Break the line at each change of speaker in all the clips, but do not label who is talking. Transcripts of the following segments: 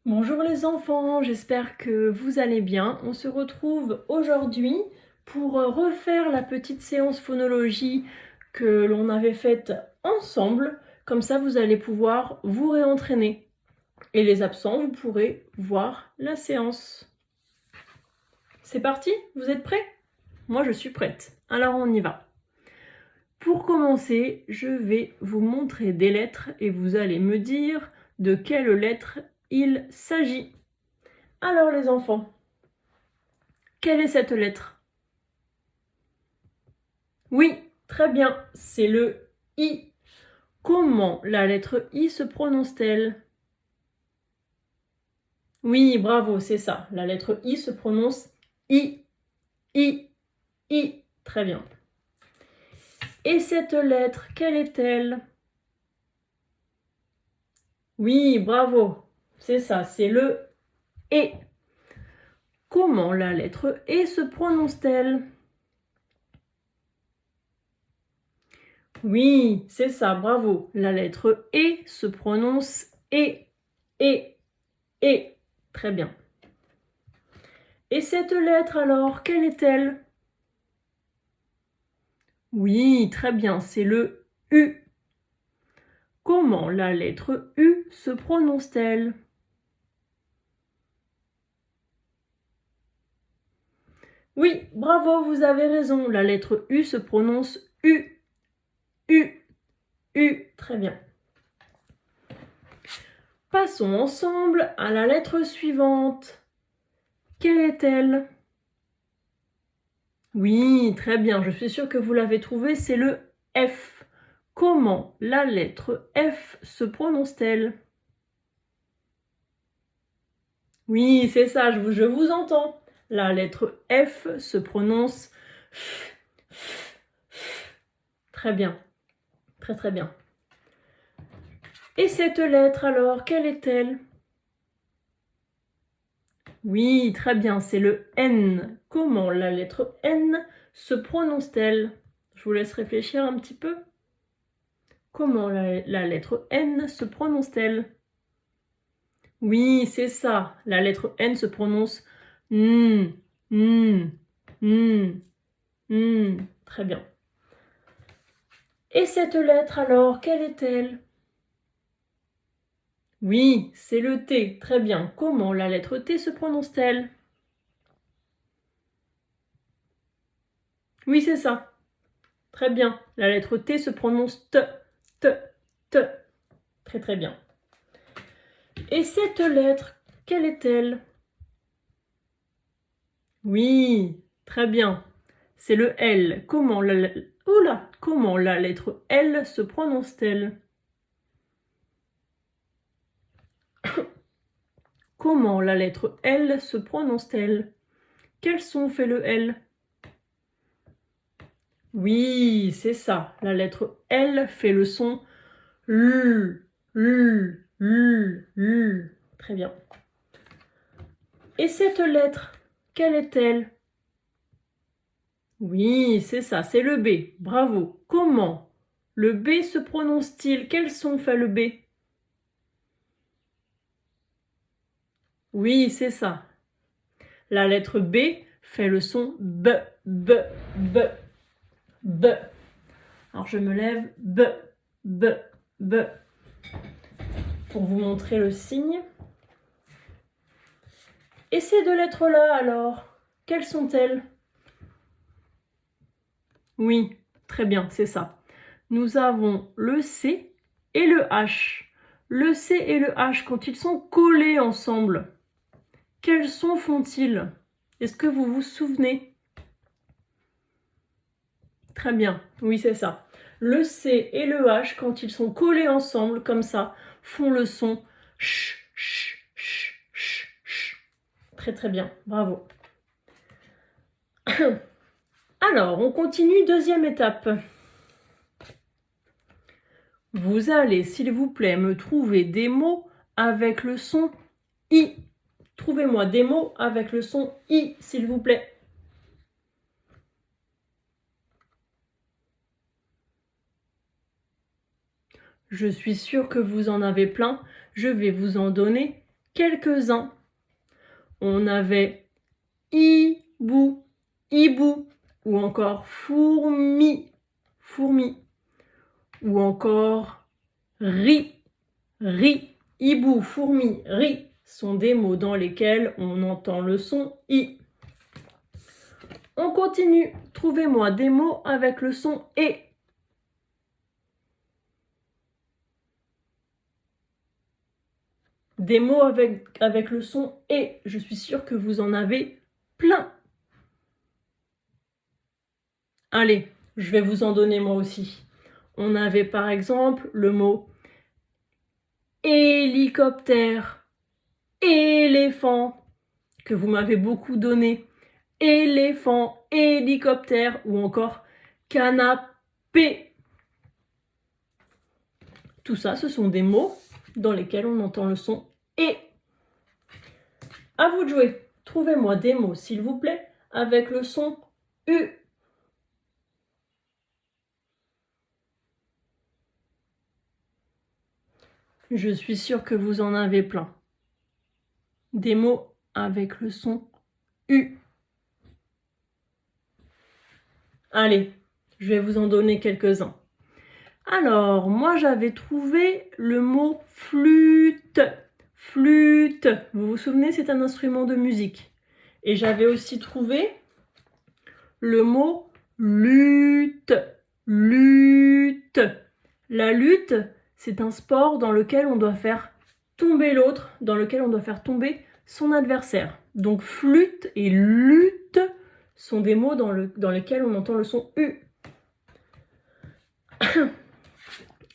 Bonjour les enfants, j'espère que vous allez bien. On se retrouve aujourd'hui pour refaire la petite séance phonologie que l'on avait faite ensemble. Comme ça, vous allez pouvoir vous réentraîner. Et les absents, vous pourrez voir la séance. C'est parti? Vous êtes prêts? Moi, je suis prête. Alors, on y va. Pour commencer, je vais vous montrer des lettres et vous allez me dire de quelle lettre il s'agit. Alors les enfants, quelle est cette lettre? Oui, très bien, c'est le I. Comment la lettre I se prononce-t-elle? Oui, bravo, c'est ça. La lettre I se prononce I, I, I. Très bien. Et cette lettre, quelle est-elle? Oui, bravo, c'est ça, c'est le E. Comment la lettre E se prononce-t-elle? Oui, c'est ça, bravo. La lettre E se prononce E, E, E. Très bien. Et cette lettre alors, quelle est-elle? Oui, très bien, c'est le U. Comment la lettre U se prononce-t-elle? Oui, bravo, vous avez raison. La lettre U se prononce U. U. U. Très bien. Passons ensemble à la lettre suivante. Quelle est-elle? Oui, très bien, je suis sûre que vous l'avez trouvée, c'est le F. Comment la lettre F se prononce-t-elle? Oui, c'est ça, je vous entends. La lettre F se prononce F, F, F. Très bien, très très bien. Et cette lettre alors, quelle est-elle? Oui, très bien, c'est le N. Comment la lettre N se prononce-t-elle? Je vous laisse réfléchir un petit peu. Comment la lettre N se prononce-t-elle? Oui, c'est ça. La lettre N se prononce N, N, N, N. Très bien. Et cette lettre alors, quelle est-elle? Oui, c'est le T. Très bien. Comment la lettre T se prononce-t-elle? Oui, c'est ça. Très bien. La lettre T se prononce T, T, T. Très très bien. Et cette lettre, quelle est-elle? Oui, très bien. C'est le L. Comment la lettre L se prononce-t-elle? Comment la lettre L se prononce-t-elle? Quel son fait le L? Oui, c'est ça. La lettre L fait le son L, L, L, L. Très bien. Et cette lettre, quelle est-elle? Oui, c'est ça, c'est le B. Bravo. Comment le B se prononce-t-il? Quel son fait le B? Oui, c'est ça. La lettre B fait le son B, B, B, B. Alors je me lève, B, B, B, pour vous montrer le signe. Et ces deux lettres-là, alors, quelles sont-elles? Oui, très bien, c'est ça. Nous avons le C et le H. Le C et le H, quand ils sont collés ensemble, quels sons font-ils? Est-ce que vous vous souvenez? Très bien, oui, c'est ça. Le C et le H, quand ils sont collés ensemble, comme ça, font le son ch, ch, ch, ch, ch. Très très bien, bravo. Alors, on continue, deuxième étape. Vous allez, s'il vous plaît, me trouver des mots avec le son I. Trouvez-moi des mots avec le son I, s'il vous plaît. Je suis sûre que vous en avez plein. Je vais vous en donner quelques-uns. On avait hibou, hibou, ou encore fourmi, fourmi, ou encore riz, riz, hibou, fourmi, riz sont des mots dans lesquels on entend le son i. On continue. Trouvez-moi des mots avec le son et. Des mots avec le son et. Je suis sûre que vous en avez plein. Allez, je vais vous en donner moi aussi. On avait par exemple le mot hélicoptère, éléphant, que vous m'avez beaucoup donné. Éléphant, hélicoptère ou encore canapé. Tout ça, ce sont des mots dans lesquels on entend le son et. À vous de jouer. Trouvez-moi des mots, s'il vous plaît, avec le son U. Je suis sûre que vous en avez plein. Des mots avec le son U. Allez, je vais vous en donner quelques-uns. Alors, moi j'avais trouvé le mot flûte. Flûte. Vous vous souvenez, c'est un instrument de musique. Et j'avais aussi trouvé le mot lutte. Lutte. La lutte, c'est un sport dans lequel on doit faire tomber l'autre, dans lequel on doit faire tomber son adversaire. Donc flûte et lutte sont des mots dans lesquels on entend le son U.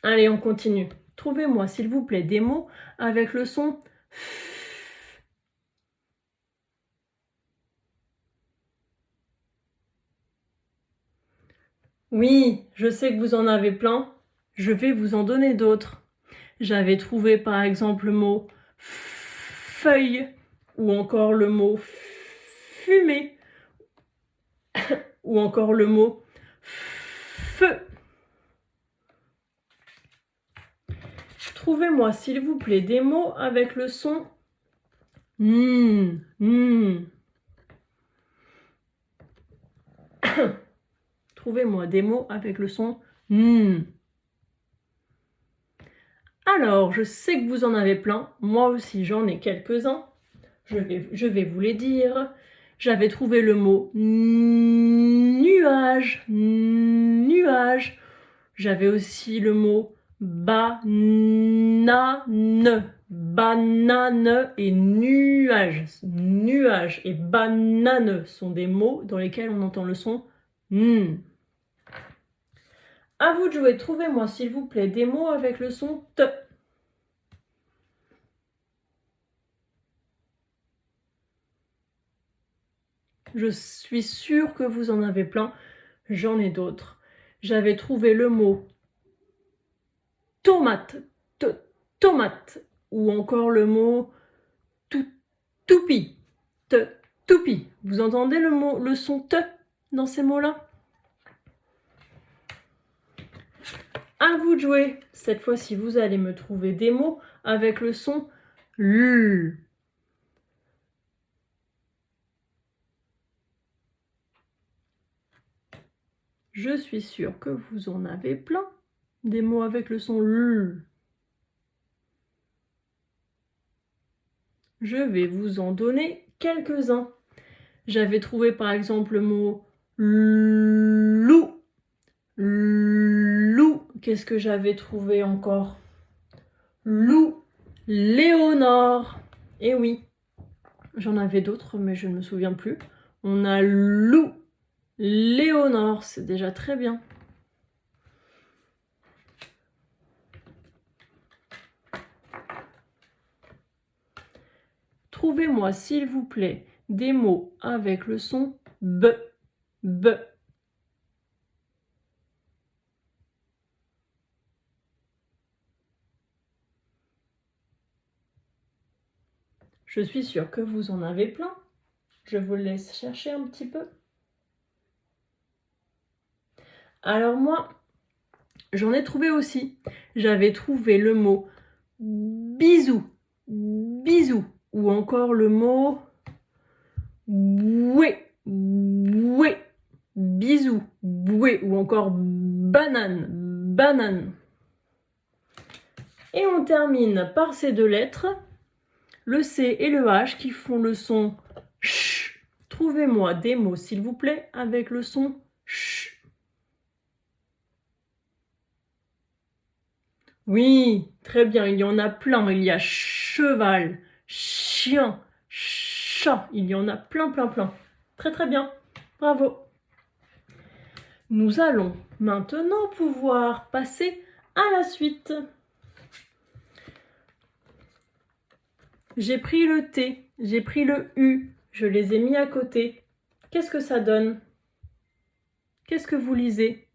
Allez, on continue. Trouvez-moi, s'il vous plaît, des mots avec le son F. Oui, je sais que vous en avez plein. Je vais vous en donner d'autres. J'avais trouvé par exemple le mot feuille ou encore le mot fumée ou encore le mot feu. Trouvez-moi s'il vous plaît des mots avec le son Trouvez-moi des mots avec le son Alors, je sais que vous en avez plein. Moi aussi, j'en ai quelques-uns. Je vais vous les dire. J'avais trouvé le mot nuage. Nuage. J'avais aussi le mot banane. Banane et nuage. Nuage et banane sont des mots dans lesquels on entend le son À vous de jouer. Trouvez-moi, s'il vous plaît, des mots avec le son T. Je suis sûre que vous en avez plein. J'en ai d'autres. J'avais trouvé le mot tomate. Tomate. Ou encore le mot toupie. Toupie. Vous entendez le son T dans ces mots-là? À vous de jouer. Cette fois-ci, vous allez me trouver des mots avec le son L. Je suis sûre que vous en avez plein. Des mots avec le son L. Je vais vous en donner quelques-uns. J'avais trouvé par exemple le mot loup. Loup. Qu'est-ce que j'avais trouvé encore? Loup. Léonore. Eh oui, j'en avais d'autres, mais je ne me souviens plus. On a loup. Léonore, c'est déjà très bien. Trouvez-moi, s'il vous plaît, des mots avec le son B. B. Je suis sûre que vous en avez plein. Je vous laisse chercher un petit peu. Alors moi, j'en ai trouvé aussi. J'avais trouvé le mot bisou. bisou. Ou encore le mot bouée, bouée, bisou, bouée. Ou encore banane, banane. Et on termine par ces deux lettres, le C et le H qui font le son ch. Trouvez-moi des mots, s'il vous plaît, avec le son ch. Oui, très bien, il y en a plein. Il y a cheval, chien, chat. Il y en a plein, plein, plein. Très, très bien. Bravo. Nous allons maintenant pouvoir passer à la suite. J'ai pris le T, j'ai pris le U, je les ai mis à côté. Qu'est-ce que ça donne? Qu'est-ce que vous lisez?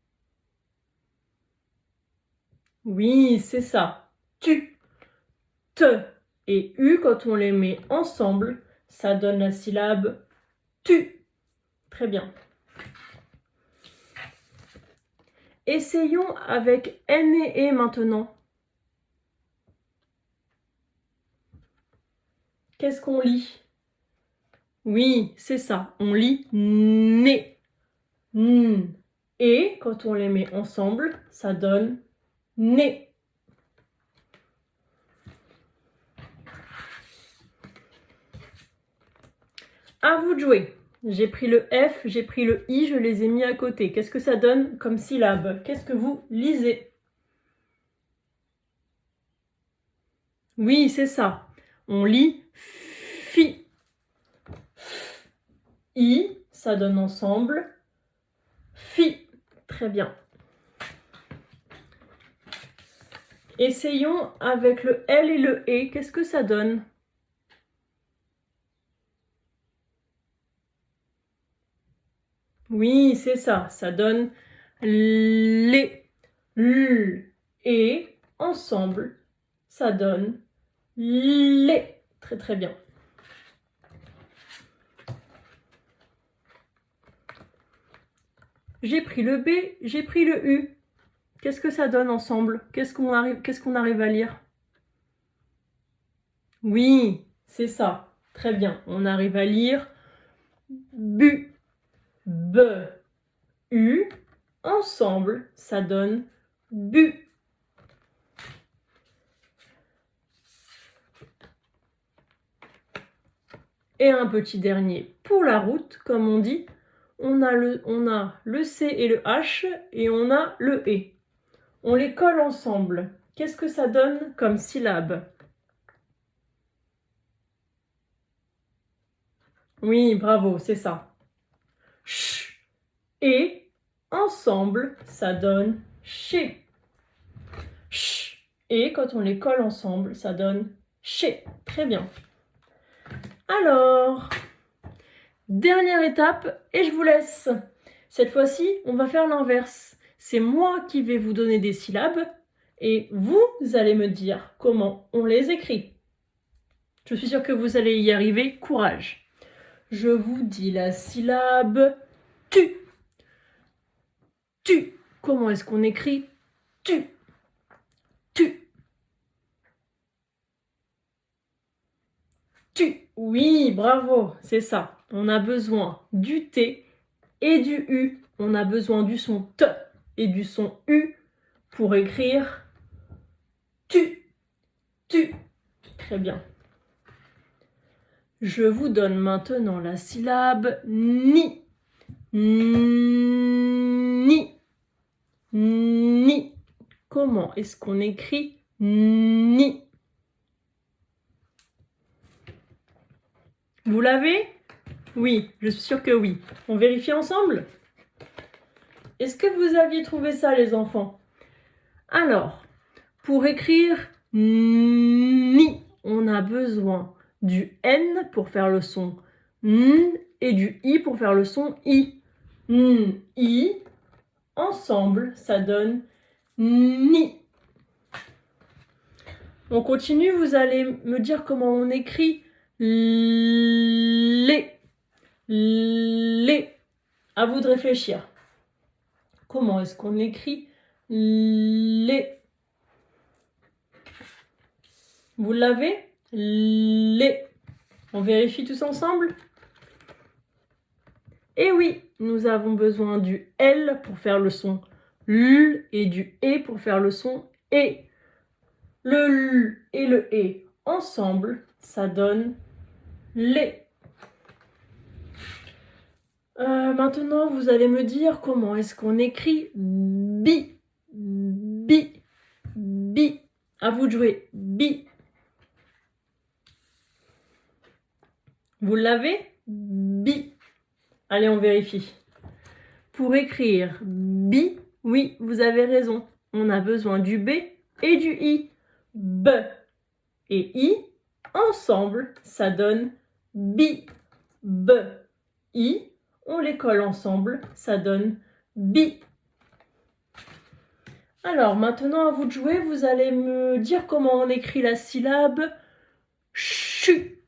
Oui, c'est ça. Tu, te et U, quand on les met ensemble, ça donne la syllabe tu. Très bien. Essayons avec N et E maintenant. Qu'est-ce qu'on lit? Oui, c'est ça. On lit né. N. Et quand on les met ensemble, ça donne né. À vous de jouer. J'ai pris le F, j'ai pris le I, je les ai mis à côté. Qu'est-ce que ça donne comme syllabe? Qu'est-ce que vous lisez? Oui, c'est ça. On lit fi. I, ça donne ensemble fi. Très bien. Essayons avec le L et le E. Qu'est-ce que ça donne? Oui, c'est ça. Ça donne les. L et ensemble, ça donne les. Très très bien. J'ai pris le B, j'ai pris le U. Qu'est-ce que ça donne ensemble? Qu'est-ce qu'on arrive à lire? Oui, c'est ça. Très bien. On arrive à lire bu, b, u. Ensemble, ça donne bu. Et un petit dernier pour la route, comme on dit. On a le C et le H et on a le E. On les colle ensemble. Qu'est-ce que ça donne comme syllabe? Oui, bravo, c'est ça. Ch. Et ensemble, ça donne chez. Ch. Et quand on les colle ensemble, ça donne chez. Très bien. Alors, dernière étape et je vous laisse. Cette fois-ci, on va faire l'inverse. C'est moi qui vais vous donner des syllabes et vous allez me dire comment on les écrit. Je suis sûre que vous allez y arriver. Courage. Je vous dis la syllabe tu. Tu. Comment est-ce qu'on écrit tu? Tu. Tu. Oui, bravo, c'est ça. On a besoin du T et du U. On a besoin du son T et du son U pour écrire tu. Tu. Très bien. Je vous donne maintenant la syllabe ni. Ni. Ni. Comment est-ce qu'on écrit ni? Vous l'avez? Oui, je suis sûre que oui. On vérifie ensemble? Est-ce que vous aviez trouvé ça, les enfants? Alors, pour écrire ni, on a besoin du N pour faire le son N et du I pour faire le son I. N, I, ensemble, ça donne ni. On continue, vous allez me dire comment on écrit les. Les. À vous de réfléchir. Comment est-ce qu'on écrit les? Vous l'avez? les. On vérifie tous ensemble? Et oui, nous avons besoin du L pour faire le son L et du E pour faire le son E. Le L et le E ensemble, ça donne les. Maintenant, vous allez me dire comment est-ce qu'on écrit bi, bi, bi. À vous de jouer. Bi. Vous l'avez? Bi. Allez, on vérifie. Pour écrire bi, oui, vous avez raison. On a besoin du B et du I. B et I, ensemble, ça donne bi. B, I, on les colle ensemble, ça donne bi. Alors, maintenant, à vous de jouer, vous allez me dire comment on écrit la syllabe chu.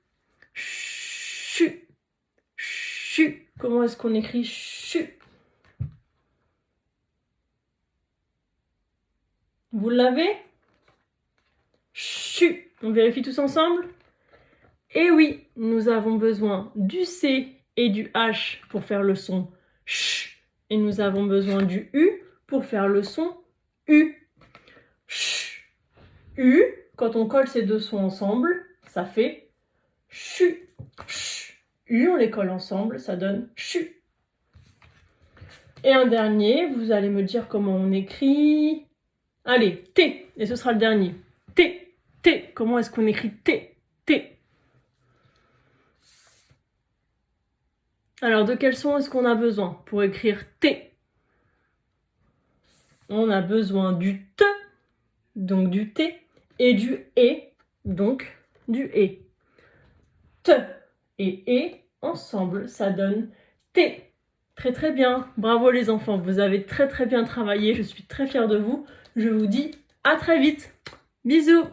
Chu. Chu. Comment est-ce qu'on écrit chu? Vous l'avez? Chu. On vérifie tous ensemble? Et oui, nous avons besoin du C et du H pour faire le son ch. Et nous avons besoin du U pour faire le son U. Ch. U, quand on colle ces deux sons ensemble, ça fait chu. Ch. U, on les colle ensemble, ça donne chu. Et un dernier, vous allez me dire comment on écrit. Allez, T, et ce sera le dernier. T, T, comment est-ce qu'on écrit T? T. Alors, de quel son est-ce qu'on a besoin pour écrire T? On a besoin du T, donc du T, et du E, donc du E. T et E, ensemble, ça donne T. Très très bien, bravo les enfants, vous avez très très bien travaillé, je suis très fière de vous. Je vous dis à très vite. Bisous!